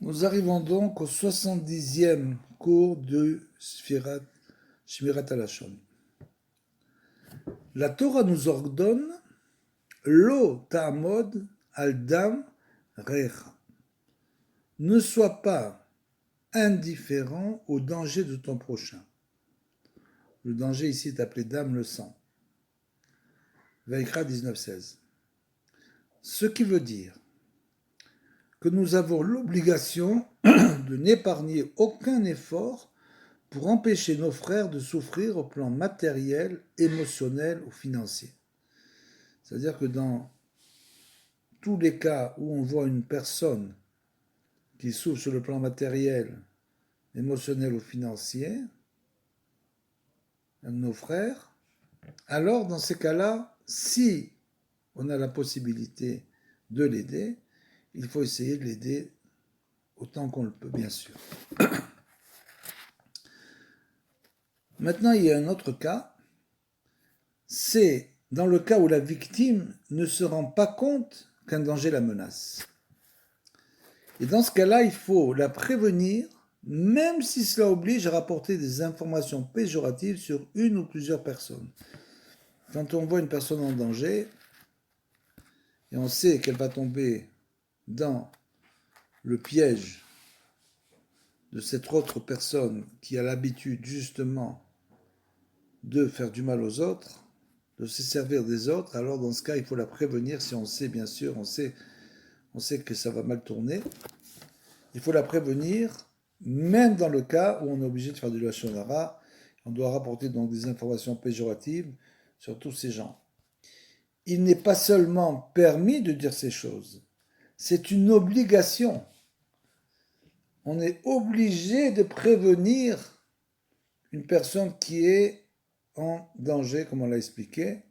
Nous arrivons donc au 70e cours de Shmirat Halashon. La Torah nous ordonne Lo ta'amod al dam recha. Ne sois pas indifférent au danger de ton prochain. Le danger ici est appelé dam, le sang. Vaikra 19:16. Ce qui veut dire que nous avons l'obligation de n'épargner aucun effort pour empêcher nos frères de souffrir au plan matériel, émotionnel ou financier. C'est-à-dire que dans tous les cas où on voit une personne qui souffre sur le plan matériel, émotionnel ou financier, un de nos frères, alors dans ces cas-là, si on a la possibilité de l'aider, il faut essayer de l'aider autant qu'on le peut, bien sûr. Maintenant, il y a un autre cas, c'est dans le cas où la victime ne se rend pas compte qu'un danger la menace. Et dans ce cas-là, il faut la prévenir, même si cela oblige à rapporter des informations péjoratives sur une ou plusieurs personnes. Quand on voit une personne en danger, et on sait qu'elle va tomber dans le piège de cette autre personne qui a l'habitude justement de faire du mal aux autres, de se servir des autres, alors dans ce cas, il faut la prévenir. Si on sait, bien sûr, on sait que ça va mal tourner, il faut la prévenir, même dans le cas où on est obligé de faire du lachon hara. On doit rapporter donc des informations péjoratives sur tous ces gens. Il n'est pas seulement permis de dire ces choses, c'est une obligation. On est obligé de prévenir une personne qui est en danger, comme on l'a expliqué.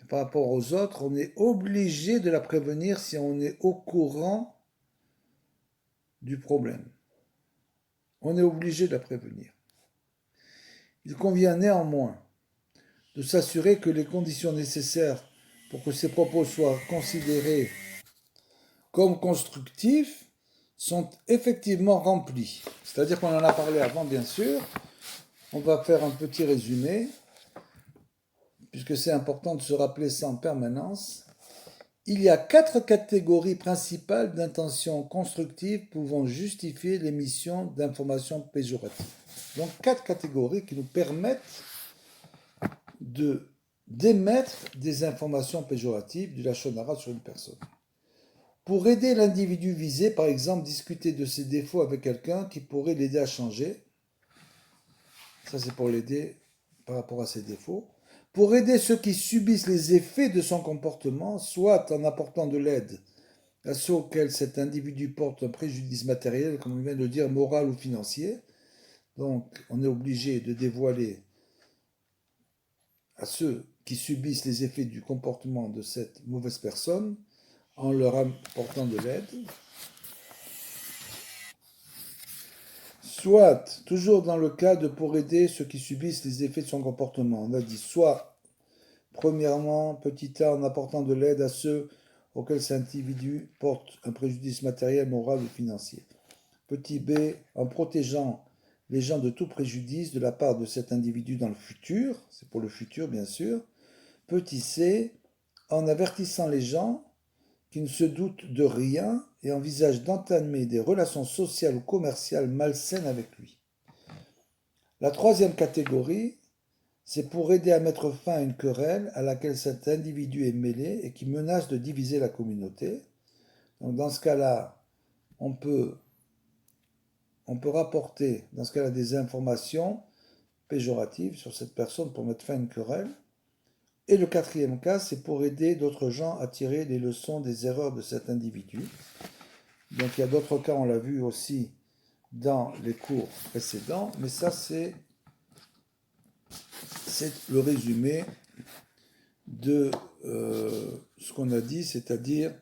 Et par rapport aux autres, on est obligé de la prévenir si on est au courant du problème. On est obligé de la prévenir. Il convient néanmoins de s'assurer que les conditions nécessaires pour que ces propos soient considérés comme constructifs sont effectivement remplies. C'est-à-dire qu'on en a parlé avant, bien sûr. On va faire un petit résumé, puisque c'est important de se rappeler ça en permanence. Il y a 4 catégories principales d'intentions constructives pouvant justifier l'émission d'informations péjoratives. Donc 4 catégories qui nous permettent d'émettre des informations péjoratives du lachon hara sur une personne. Pour aider l'individu visé, par exemple, discuter de ses défauts avec quelqu'un qui pourrait l'aider à changer. Ça, c'est pour l'aider par rapport à ses défauts. Pour aider ceux qui subissent les effets de son comportement, soit en apportant de l'aide à ceux auxquels cet individu porte un préjudice matériel, comme on vient de le dire, moral ou financier. Donc, on est obligé de dévoiler à ceux qui subissent les effets du comportement de cette mauvaise personne en leur apportant de l'aide. Soit, toujours dans le cas de pour aider ceux qui subissent les effets de son comportement. On a dit soit, premièrement, petit a, en apportant de l'aide à ceux auxquels cet individu porte un préjudice matériel, moral ou financier. Petit b, en protégeant les gens de tout préjudice de la part de cet individu dans le futur, c'est pour le futur bien sûr. Petit c, en avertissant les gens qui ne se doutent de rien et envisagent d'entamer des relations sociales ou commerciales malsaines avec lui. La troisième catégorie, c'est pour aider à mettre fin à une querelle à laquelle cet individu est mêlé et qui menace de diviser la communauté. Donc dans ce cas-là, on peut rapporter, dans ce cas-là, des informations péjoratives sur cette personne pour mettre fin à une querelle. Et le quatrième cas, c'est pour aider d'autres gens à tirer les leçons des erreurs de cet individu. Donc il y a d'autres cas, on l'a vu aussi dans les cours précédents, mais ça c'est le résumé de ce qu'on a dit, c'est-à-dire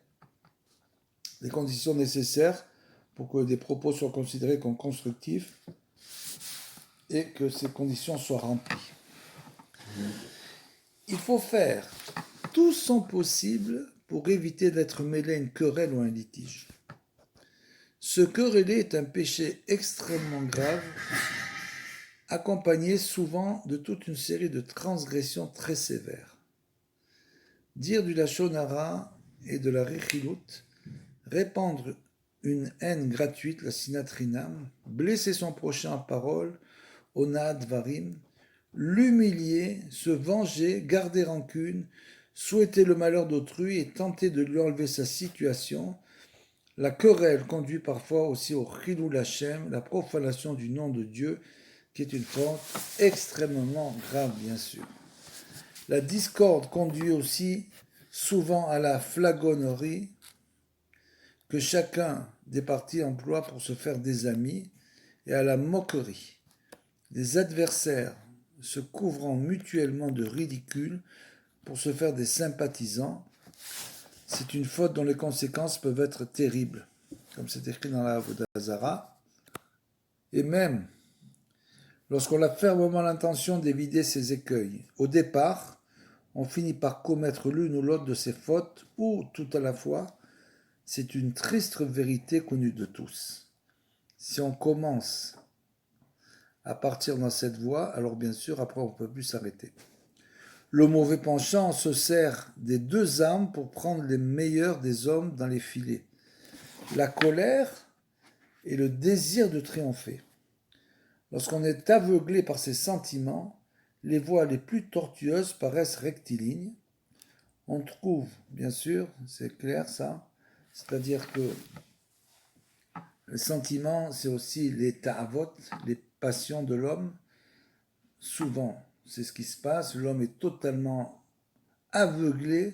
les conditions nécessaires pour que des propos soient considérés comme constructifs et que ces conditions soient remplies. Il faut faire tout son possible pour éviter d'être mêlé à une querelle ou à un litige. Se quereller est un péché extrêmement grave, accompagné souvent de toute une série de transgressions très sévères. Dire du lachon hara et de la rechilut, répandre une haine gratuite, la sinatrinam, blesser son prochain en parole, onad varim, l'humilier, se venger, garder rancune, souhaiter le malheur d'autrui et tenter de lui enlever sa situation. La querelle conduit parfois aussi au chilul Hashem, la profanation du nom de Dieu, qui est une faute extrêmement grave, bien sûr. La discorde conduit aussi souvent à la flagornerie que chacun des partis emploie pour se faire des amis et à la moquerie. Des adversaires se couvrant mutuellement de ridicule pour se faire des sympathisants. C'est une faute dont les conséquences peuvent être terribles, comme c'est écrit dans la Avodah Zara. Et même lorsqu'on a fermement l'intention d'éviter ces écueils, au départ, on finit par commettre l'une ou l'autre de ces fautes, ou tout à la fois. C'est une triste vérité connue de tous. Si on commence à partir dans cette voie, alors bien sûr, après on ne peut plus s'arrêter. Le mauvais penchant se sert des deux armes pour prendre les meilleurs des hommes dans les filets. La colère et le désir de triompher. Lorsqu'on est aveuglé par ses sentiments, les voies les plus tortueuses paraissent rectilignes. On trouve, bien sûr, c'est clair ça, c'est-à-dire que le sentiment, c'est aussi les ta'avot, les passions de l'homme. Souvent, c'est ce qui se passe, l'homme est totalement aveuglé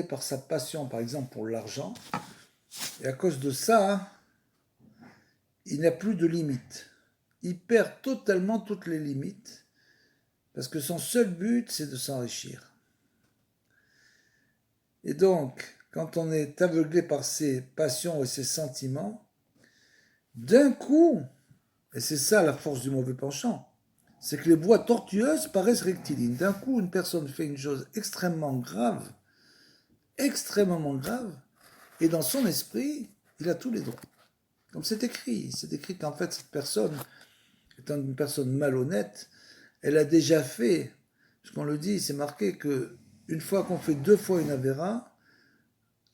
par sa passion, par exemple pour l'argent, et à cause de ça, il n'a plus de limites. Il perd totalement toutes les limites, parce que son seul but, c'est de s'enrichir. Et donc, quand on est aveuglé par ses passions et ses sentiments, d'un coup, et c'est ça la force du mauvais penchant, c'est que les voies tortueuses paraissent rectilignes. D'un coup, une personne fait une chose extrêmement grave, et dans son esprit, il a tous les droits. Comme c'est écrit qu'en fait, cette personne, étant une personne malhonnête, elle a déjà fait, ce qu'on le dit, c'est marqué que une fois qu'on fait 2 fois une avéra,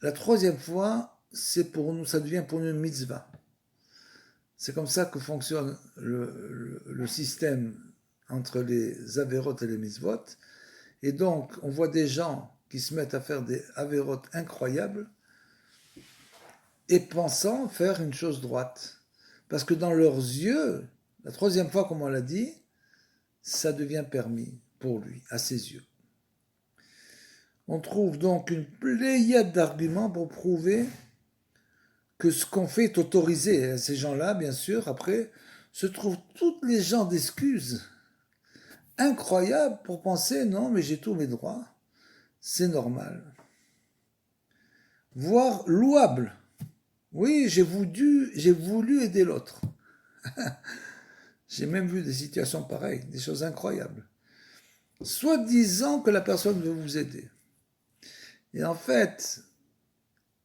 la 3e fois, c'est pour nous, ça devient pour nous une mitzvah. C'est comme ça que fonctionne le système entre les avérotes et les mitzvot. Et donc, on voit des gens qui se mettent à faire des avérotes incroyables et pensant faire une chose droite. Parce que dans leurs yeux, la 3e fois, comme on l'a dit, ça devient permis pour lui, à ses yeux. On trouve donc une pléiade d'arguments pour prouver que ce qu'on fait est autorisé. Ces gens-là, bien sûr, après, se trouvent toutes les gens d'excuses incroyables pour penser, non, mais j'ai tous mes droits, c'est normal. Voire louable. Oui, j'ai voulu aider l'autre. J'ai même vu des situations pareilles, des choses incroyables. Soit disant que la personne veut vous aider. Et en fait,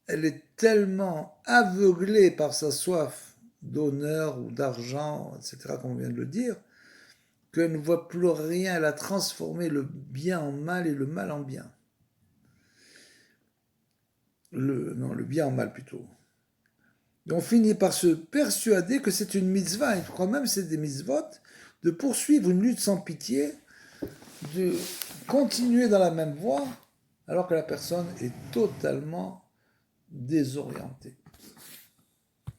elle est tellement aveuglée par sa soif d'honneur ou d'argent, etc., comme on vient de le dire, qu'elle ne voit plus rien, elle a transformé le bien en mal et le mal en bien. Le bien en mal plutôt. Et on finit par se persuader que c'est une mitzvah, et je crois même que c'est des mitzvot, de poursuivre une lutte sans pitié, de continuer dans la même voie, alors que la personne est totalement désorientée.